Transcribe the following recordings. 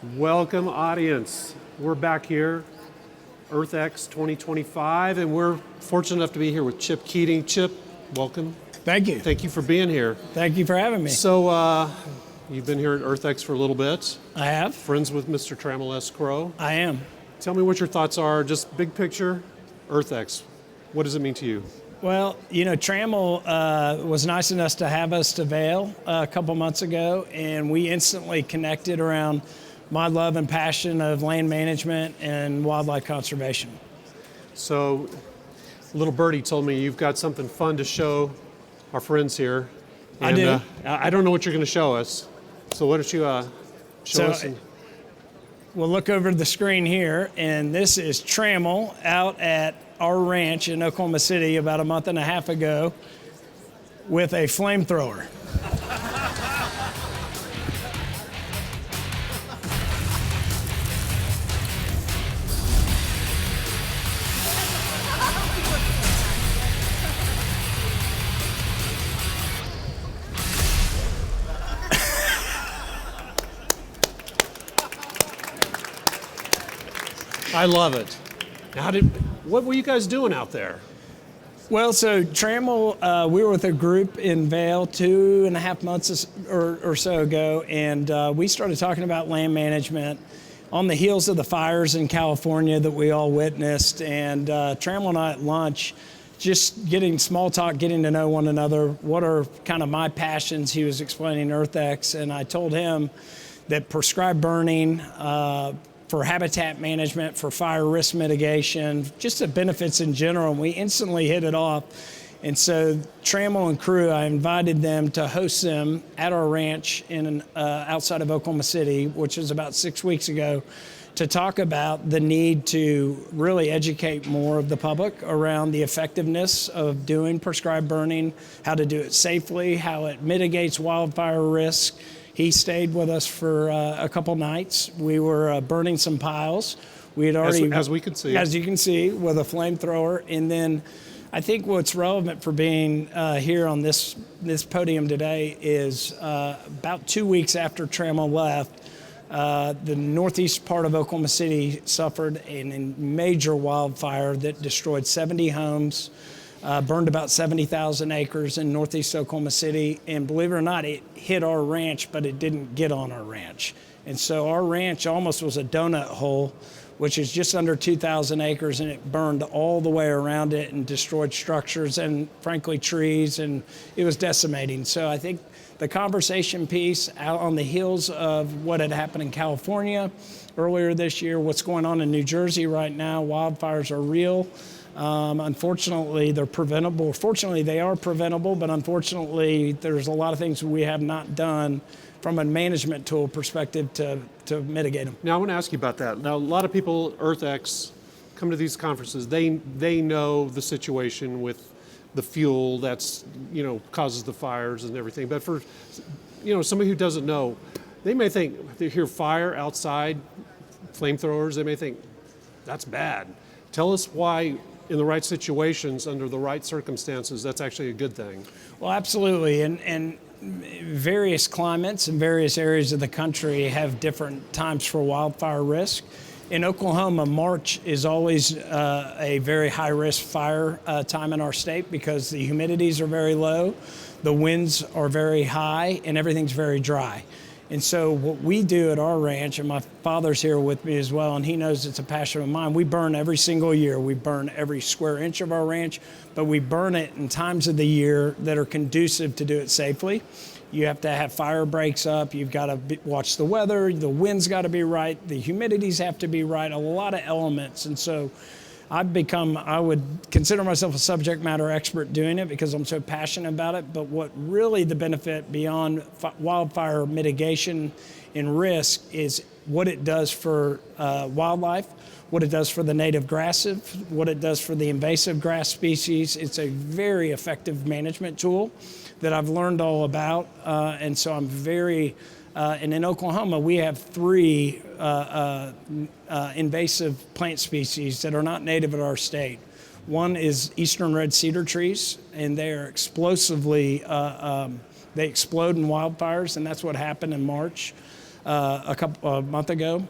Welcome, audience. We're back here, EarthX 2025, and we're fortunate enough to be here with Chip Keating. Chip, welcome. Thank you. Thank you for being here. Thank you for having me. So, you've been here at EarthX for a little bit. I have. Friends with Mr. Trammell S. Crow. I am. Tell me what your thoughts are, just big picture, EarthX. What does it mean to you? Well, you know, Trammell was nice enough to have us to Vail a couple months ago, and we instantly connected around my love and passion of land management and wildlife conservation. So, little birdie told me you've got something fun to show our friends here. And, I do. I don't know what you're going to show us. So why don't you show us? We'll look over the screen here, and this is Trammell out at our ranch in Oklahoma City about a month and a half ago with a flamethrower. I love it. Now, what were you guys doing out there? Well, so Trammell, we were with a group in Vail 2.5 months or so ago, and we started talking about land management on the heels of the fires in California that we all witnessed. And Trammell and I at lunch, just getting small talk, getting to know one another. What are kind of my passions? He was explaining EarthX, and I told him that prescribed burning, for habitat management, for fire risk mitigation, just the benefits in general, and we instantly hit it off. And so Trammell and crew, I invited them to host them at our ranch in outside of Oklahoma City, which was about 6 weeks ago, to talk about the need to really educate more of the public around the effectiveness of doing prescribed burning, how to do it safely, how it mitigates wildfire risk. He stayed with us for a couple nights. We were burning some piles. We had already, as we can see, as you can see, with a flamethrower. And then, I think what's relevant for being here on this podium today is about 2 weeks after Trammell left, the northeast part of Oklahoma City suffered a major wildfire that destroyed 70 homes. Burned about 70,000 acres in northeast Oklahoma City, and believe it or not, it hit our ranch, but it didn't get on our ranch. And so our ranch almost was a donut hole, which is just under 2,000 acres, and it burned all the way around it and destroyed structures and, frankly, trees, and it was decimating. So I think the conversation piece out on the heels of what had happened in California earlier this year, what's going on in New Jersey right now, wildfires are real. Unfortunately, they're preventable. Fortunately, they are preventable, but unfortunately, there's a lot of things we have not done from a management tool perspective to mitigate them. Now, I want to ask you about that. Now, a lot of people, EarthX, come to these conferences. They know the situation with the fuel that's, causes the fires and everything. But for, somebody who doesn't know, they may think, they hear fire outside, flamethrowers, they may think, that's bad. Tell us why, in the right situations, under the right circumstances, that's actually a good thing. Well, absolutely, and various climates and various areas of the country have different times for wildfire risk. In Oklahoma, March is always a very high-risk fire time in our state because the humidities are very low, the winds are very high, and everything's very dry. And so what we do at our ranch, and my father's here with me as well, and he knows it's a passion of mine, we burn every single year. We burn every square inch of our ranch, but we burn it in times of the year that are conducive to do it safely. You have to have fire breaks up, you've got to watch the weather, the wind's got to be right, the humidities have to be right, a lot of elements. And so I would consider myself a subject matter expert doing it because I'm so passionate about it. But what really the benefit beyond wildfire mitigation and risk is what it does for wildlife, what it does for the native grasses, what it does for the invasive grass species. It's a very effective management tool that I've learned all about. And so I'm very, and in Oklahoma, we have 3 invasive plant species that are not native at our state. One is eastern red cedar trees, and they are explosively, they explode in wildfires, and that's what happened in March. a month ago.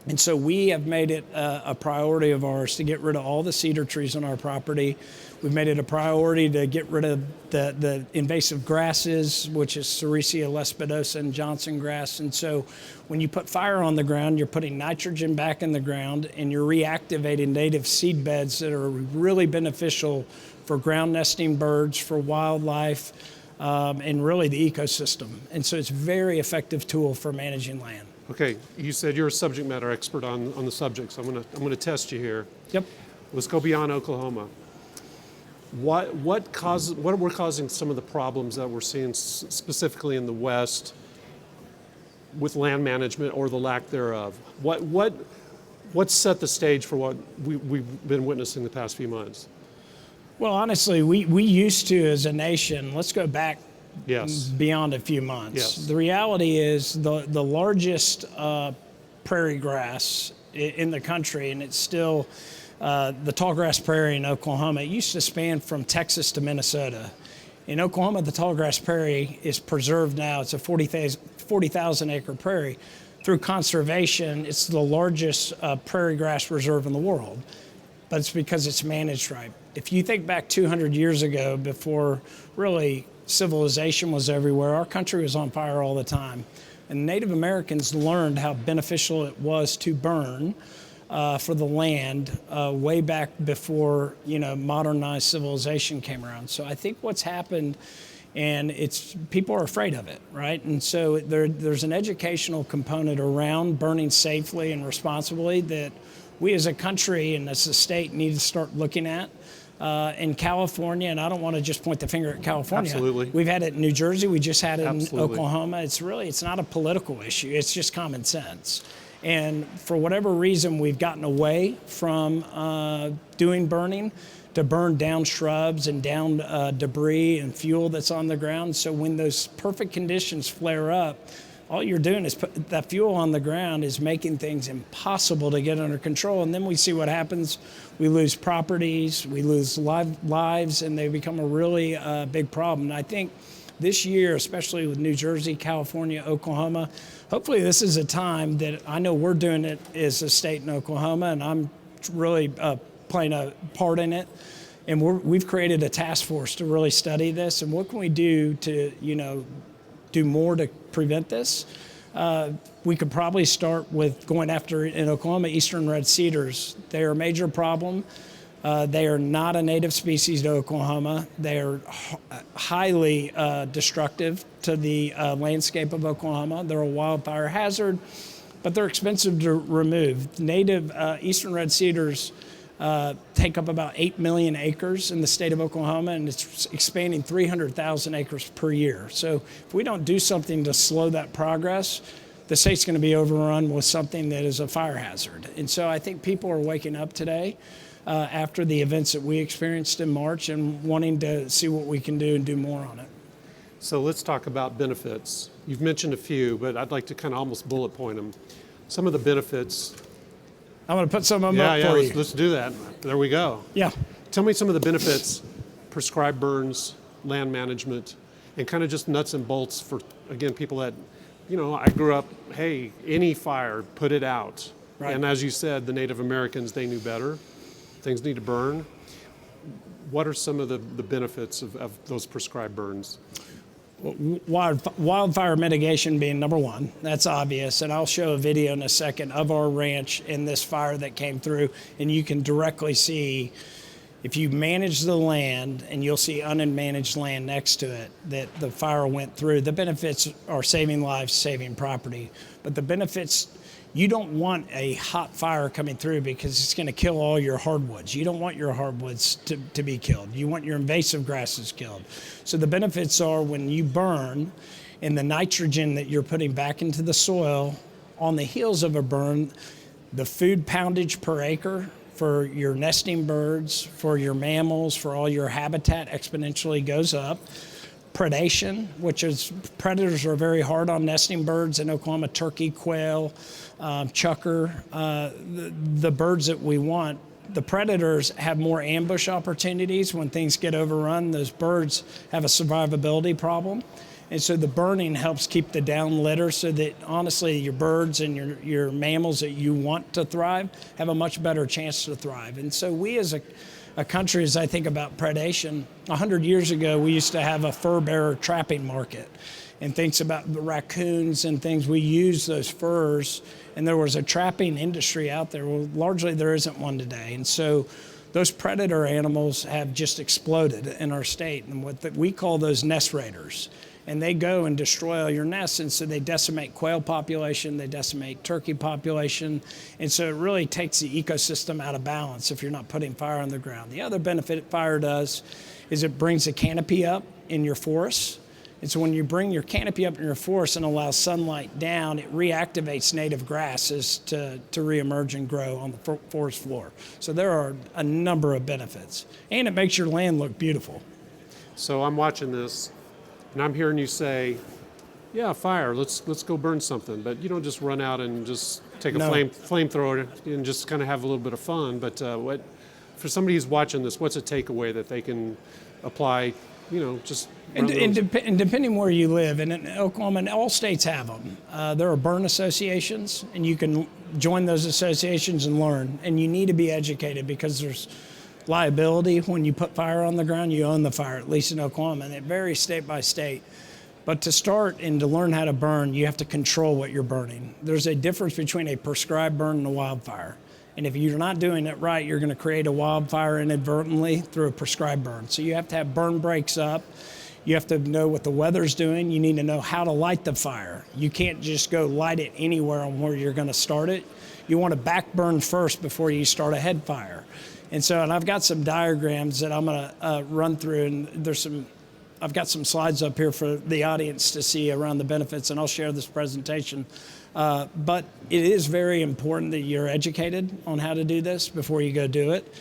And so we have made it a priority of ours to get rid of all the cedar trees on our property. We've made it a priority to get rid of the invasive grasses, which is Sericea lespidosa and Johnson grass. And so when you put fire on the ground, you're putting nitrogen back in the ground, and you're reactivating native seed beds that are really beneficial for ground nesting birds, for wildlife, and really the ecosystem. And so it's a very effective tool for managing land. Okay, you said you're a subject matter expert on the subject, so I'm gonna test you here. Yep. Let's go beyond Oklahoma. What were causing some of the problems that we're seeing specifically in the West with land management or the lack thereof? What set the stage for what we've been witnessing the past few months? Well, honestly, we used to, as a nation, let's go back beyond a few months. Yes. The reality is the largest prairie grass in the country, and it's still the tallgrass prairie in Oklahoma. It used to span from Texas to Minnesota. In Oklahoma, the tallgrass prairie is preserved now. It's a 40,000 acre prairie. Through conservation, it's the largest prairie grass reserve in the world, but it's because it's managed right. If you think back 200 years ago, before really civilization was everywhere, our country was on fire all the time. And Native Americans learned how beneficial it was to burn for the land way back before modernized civilization came around. So I think what's happened, and people are afraid of it, right? And so there's an educational component around burning safely and responsibly that we as a country and as a state need to start looking at. In California, and I don't want to just point the finger at California. Absolutely. We've had it in New Jersey. We just had it Absolutely. in Oklahoma. It's not a political issue. It's just common sense. And for whatever reason, we've gotten away from doing burning to burn down shrubs and down debris and fuel that's on the ground. So when those perfect conditions flare up, all you're doing is put that fuel on the ground is making things impossible to get under control. And then we see what happens. We lose properties, we lose lives, and they become a really big problem. And I think this year, especially with New Jersey, California, Oklahoma, hopefully this is a time that I know we're doing it as a state in Oklahoma, and I'm really playing a part in it. And we've created a task force to really study this. And what can we do to, do more to prevent this? We could probably start with going after, in Oklahoma, eastern red cedars. They are a major problem. They are not a native species to Oklahoma. They are highly destructive to the landscape of Oklahoma. They're a wildfire hazard, but they're expensive to remove. Native eastern red cedars take up about 8 million acres in the state of Oklahoma, and it's expanding 300,000 acres per year. So if we don't do something to slow that progress, the state's going to be overrun with something that is a fire hazard. And so I think people are waking up today after the events that we experienced in March and wanting to see what we can do and do more on it. So let's talk about benefits. You've mentioned a few, but I'd like to kind of almost bullet point them. Some of the benefits. I'm going to put some of them up for you. Let's do that. There we go. Yeah. Tell me some of the benefits, prescribed burns, land management, and kind of just nuts and bolts for, again, people that, I grew up, hey, any fire, put it out. Right. And as you said, the Native Americans, they knew better. Things need to burn. What are some of the benefits of those prescribed burns? Wildfire mitigation being number one. That's obvious. And I'll show a video in a second of our ranch in this fire that came through. And you can directly see, if you manage the land, and you'll see unmanaged land next to it, that the fire went through. The benefits are saving lives, saving property. But the benefits, you don't want a hot fire coming through because it's going to kill all your hardwoods. You don't want your hardwoods to be killed. You want your invasive grasses killed. So the benefits are when you burn, and the nitrogen that you're putting back into the soil on the heels of a burn, the food poundage per acre for your nesting birds, for your mammals, for all your habitat exponentially goes up. Predation, which is, predators are very hard on nesting birds in Oklahoma, turkey, quail, chucker, the birds that we want. The predators have more ambush opportunities when things get overrun. Those birds have a survivability problem. And so the burning helps keep the down litter so that honestly your birds and your mammals that you want to thrive have a much better chance to thrive. And so we as a country, as I think about predation, 100 years ago we used to have a fur bearer trapping market and thinks about the raccoons and things. We use those furs, and there was a trapping industry out there. Well, largely there isn't one today. And so those predator animals have just exploded in our state, and we call those nest raiders. And they go and destroy all your nests, and so they decimate quail population, they decimate turkey population, and so it really takes the ecosystem out of balance if you're not putting fire on the ground. The other benefit fire does is it brings a canopy up in your forests. And so when you bring your canopy up in your forest and allow sunlight down, it reactivates native grasses to reemerge and grow on the forest floor. So there are a number of benefits. And it makes your land look beautiful. So I'm watching this, and I'm hearing you say, yeah, fire, let's go burn something. But you don't just run out and just take a flamethrower and just kind of have a little bit of fun. But for somebody who's watching this, what's a takeaway that they can apply, just... And depending where you live, and in Oklahoma, and all states have them, there are burn associations, and you can join those associations and learn. And you need to be educated because there's liability when you put fire on the ground. You own the fire, at least in Oklahoma, and it varies state by state. But to start and to learn how to burn, you have to control what you're burning. There's a difference between a prescribed burn and a wildfire. And if you're not doing it right, you're going to create a wildfire inadvertently through a prescribed burn. So you have to have burn breaks up. You have to know what the weather's doing. You need to know how to light the fire. You can't just go light it anywhere on where you're going to start it. You want to back burn first before you start a head fire. And I've got some diagrams that I'm going to run through, and I've got some slides up here for the audience to see around the benefits, and I'll share this presentation. But it is very important that you're educated on how to do this before you go do it.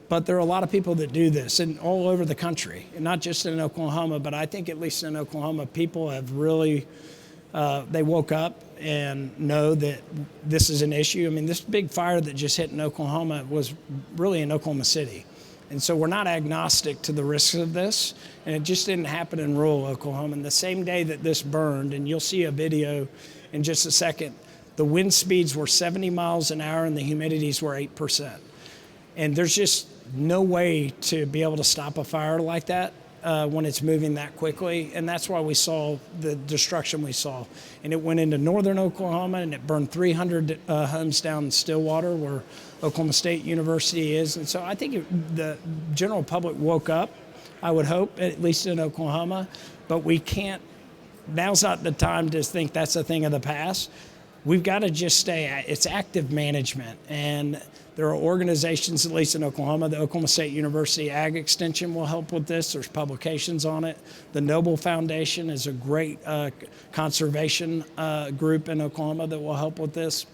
But there are a lot of people that do this and all over the country, and not just in Oklahoma, but I think at least in Oklahoma, people have really, they woke up and know that this is an issue. I mean, this big fire that just hit in Oklahoma was really in Oklahoma City. And so we're not agnostic to the risks of this, and it just didn't happen in rural Oklahoma. And the same day that this burned, and you'll see a video in just a second, the wind speeds were 70 miles an hour and the humidities were 8%. And there's just no way to be able to stop a fire like that when it's moving that quickly. And that's why we saw the destruction we saw. And it went into northern Oklahoma, and it burned 300 homes down in Stillwater, where Oklahoma State University is. And so I think the general public woke up, I would hope, at least in Oklahoma. But we can't, now's not the time to think that's a thing of the past. We've got to just it's active management. And there are organizations, at least in Oklahoma, the Oklahoma State University Ag Extension will help with this. There's publications on it. The Noble Foundation is a great conservation group in Oklahoma that will help with this.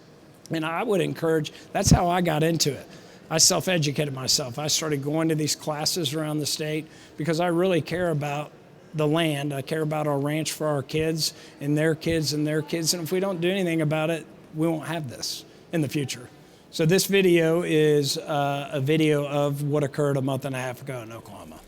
And I would encourage, that's how I got into it. I self-educated myself. I started going to these classes around the state because I really care about the land. I care about our ranch for our kids and their kids and their kids. And if we don't do anything about it, we won't have this in the future. So this video is a video of what occurred a month and a half ago in Oklahoma.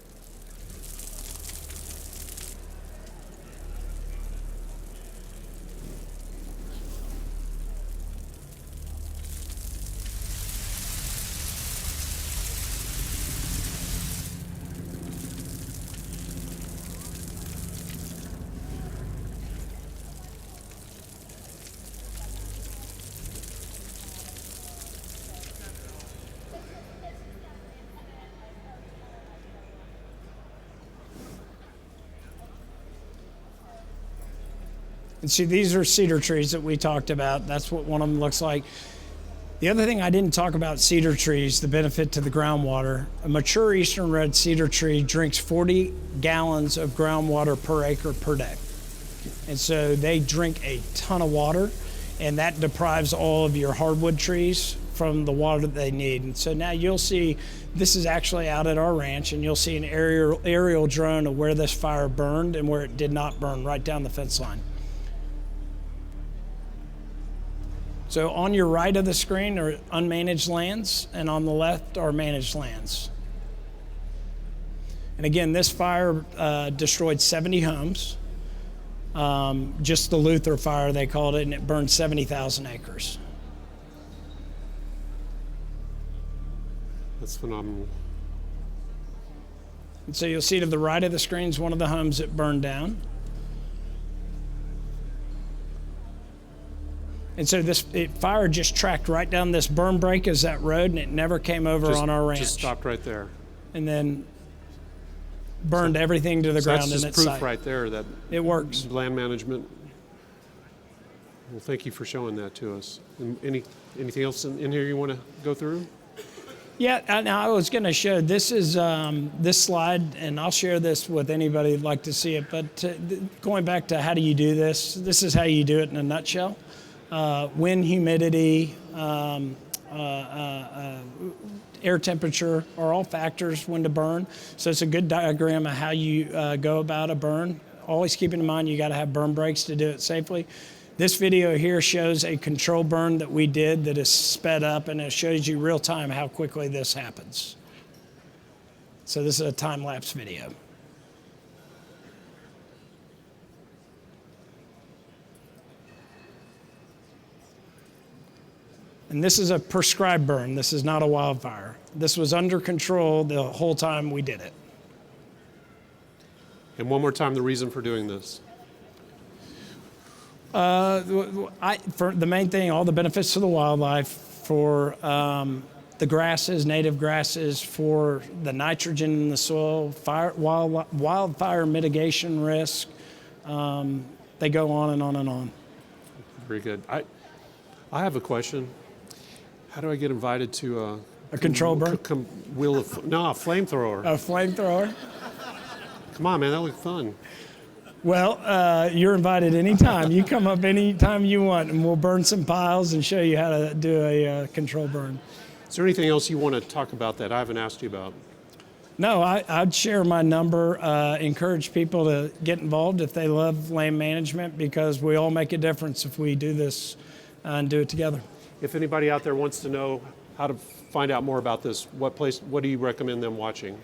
And see, these are cedar trees that we talked about. That's what one of them looks like. The other thing I didn't talk about cedar trees, the benefit to the groundwater. A mature eastern red cedar tree drinks 40 gallons of groundwater per acre per day. And so they drink a ton of water, and that deprives all of your hardwood trees from the water that they need. And so now you'll see, this is actually out at our ranch, and you'll see an aerial drone of where this fire burned and where it did not burn, right down the fence line. So on your right of the screen are unmanaged lands, and on the left are managed lands. And again, this fire destroyed 70 homes. just the Luther fire, they called it, and it burned 70,000 acres. That's phenomenal. And so you'll see to the right of the screen is one of the homes that burned down. And so this fire just tracked right down this burn break as that road, and it never came over on our ranch. Just stopped right there. And then burned everything to the ground in its That's just proof site. right there that It works. land management. Well, thank you for showing that to us. And anything else in here you want to go through? Yeah, I was going to show, this is this slide, and I'll share this with anybody who'd like to see it, but going back to how do you do this, this is how you do it in a nutshell. Wind, humidity, air temperature are all factors when to burn. So it's a good diagram of how you go about a burn. Always keeping in mind you got to have burn breaks to do it safely. This video here shows a control burn that we did that is sped up, and it shows you real time how quickly this happens. So this is a time-lapse video. And this is a prescribed burn. This is not a wildfire. This was under control the whole time we did it. And one more time, the reason for doing this. For the main thing, all the benefits to the wildlife, for the grasses, native grasses, for the nitrogen in the soil, wildfire mitigation risk. They go on and on and on. Very good. I have a question. How do I get invited to A control burn? a flamethrower. A flamethrower? Come on, man, that looked fun. Well, you're invited anytime. You come up anytime you want, and we'll burn some piles and show you how to do a control burn. Is there anything else you want to talk about that I haven't asked you about? No, I'd share my number, encourage people to get involved if they love land management, because we all make a difference if we do this and do it together. If anybody out there wants to know how to find out more about this, what do you recommend them watching?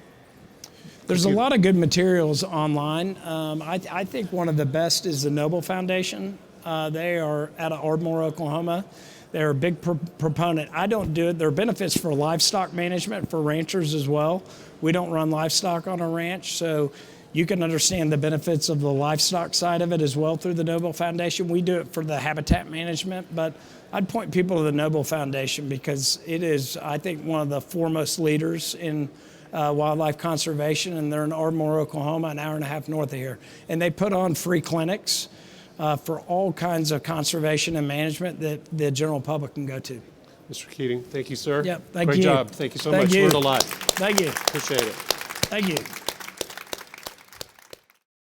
There's a lot of good materials online. I think one of the best is the Noble Foundation. They are out of Ardmore, Oklahoma. They're a big proponent. I don't do it. There are benefits for livestock management for ranchers as well. We don't run livestock on a ranch, so you can understand the benefits of the livestock side of it as well through the Noble Foundation. We do it for the habitat management, but I'd point people to the Noble Foundation because it is, I think, one of the foremost leaders in wildlife conservation, and they're in Ardmore, Oklahoma, an hour and a half north of here. And they put on free clinics for all kinds of conservation and management that the general public can go to. Mr. Keating, thank you, sir. Yep, thank you. Great job. Thank you so Thank much. you. Learned a lot. Thank you. Appreciate it. Thank you.